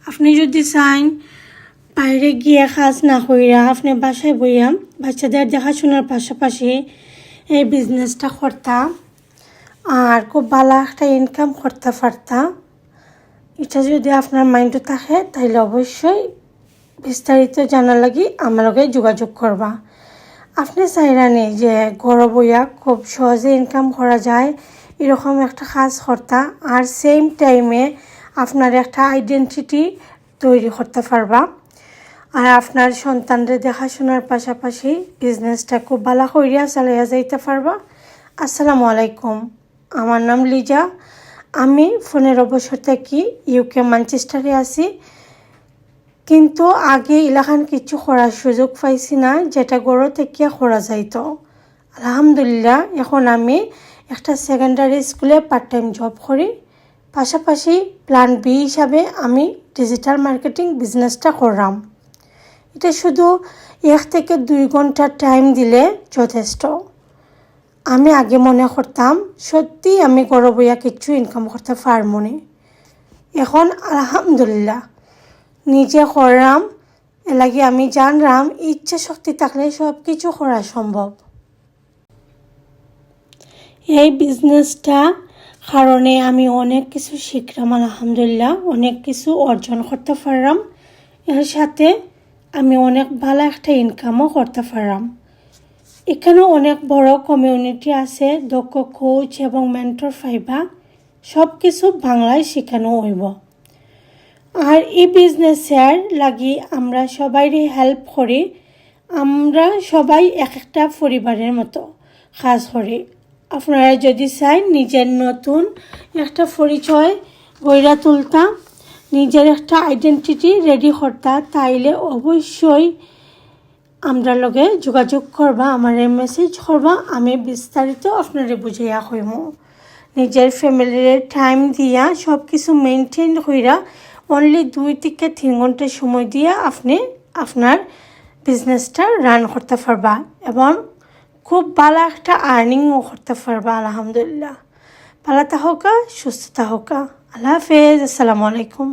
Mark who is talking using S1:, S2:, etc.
S1: আপনি যদি চান বাইরে গিয়ে কাজ না কইরা আপনি বাসায় বইয়া বাচ্চাদের দেখাশোনার পাশাপাশি এই বিজনেসটা করতা আর খুব ভালো একটা ইনকাম করতে পারতা। এটা যদি আপনার মাইন্ডে থাকে তাহলে অবশ্যই বিস্তারিত জানার লাগি আমার লগে যোগাযোগ করবা। আপনি চাইরানি যে ঘর বইয়া খুব সহজে ইনকাম করা যায় এরকম একটা কাজ করতা আর সেম টাইমে আপনার একটা আইডেন্টিটি তৈরি করতে পারবা আর আপনার সন্তানদের দেখাশোনার পাশাপাশি বিজনেসটা খুব ভালো করিয়া চালাইয়া যাইতে পারবা। আসসালামু আলাইকুম, আমার নাম লিজা। আমি 15 বছর থেকে ইউকে ম্যানচেস্টারে আছি, কিন্তু আগে এলাকান কিছু করার সুযোগ পাইছি না যেটা গড় থেকে করা যাইতো। আলহামদুলিল্লাহ এখন আমি একটা সেকেন্ডারি স্কুলে পার্ট টাইম জব করি, পাশাপাশি প্ল্যান বি হিসাবে আমি ডিজিটাল মার্কেটিং বিজনেসটা করলাম। এটা শুধু 1 থেকে 2 ঘন্টা টাইম দিলে যথেষ্ট। আমি আগে মনে করতাম সত্যি আমি ঘর বইয়া কিছু ইনকাম করতে পারবো না, এখন আলহামদুলিল্লাহ নিজে করলাম। এলাকি আমি জানলাম ইচ্ছা শক্তি থাকলে সব কিছু করা সম্ভব। এই বিজনেসটা কারণে আমি অনেক কিছু শিখলাম, আলহামদুলিল্লাহ অনেক কিছু অর্জন করতে পারলাম। এর সাথে আমি অনেক ভালো একটা ইনকামও করতে পারলাম। এখানেও অনেক বড় কমিউনিটি আছে, দক্ষ কোচ এবং মেন্টর পাইবা, সব কিছু বাংলায় শেখানো হইব। আর এই বিজনেসের লাগি আমরা সবাইরই হেল্প করি, আমরা সবাই এক একটা পরিবারের মতো কাজ করি। আপনারা যদি চাই নিজের নতুন একটা পরিচয় গড়ে তুলতা, নিজের একটা আইডেন্টিটি রেডি করতা, তাইলে অবশ্যই আমরা লগে যোগাযোগ করবা, আমার মেসেজ করবা, আমি বিস্তারিত আপনারে বুঝাইয়া কইমু। নিজের ফ্যামিলির টাইম দিয়া সব কিছু মেনটেন কইরা অনলি 2 থেকে 3 ঘন্টা সময় দিয়ে আপনি আপনার বিজনেসটা রান করতে পারবা এবং খুব ভালো একটা আর্নিংও করতে পারবা। আলহামদুলিল্লাহ, ভালো থাকা, সুস্থ থাকা। আল্লাহ হাফেজ, আসসালামু আলাইকুম।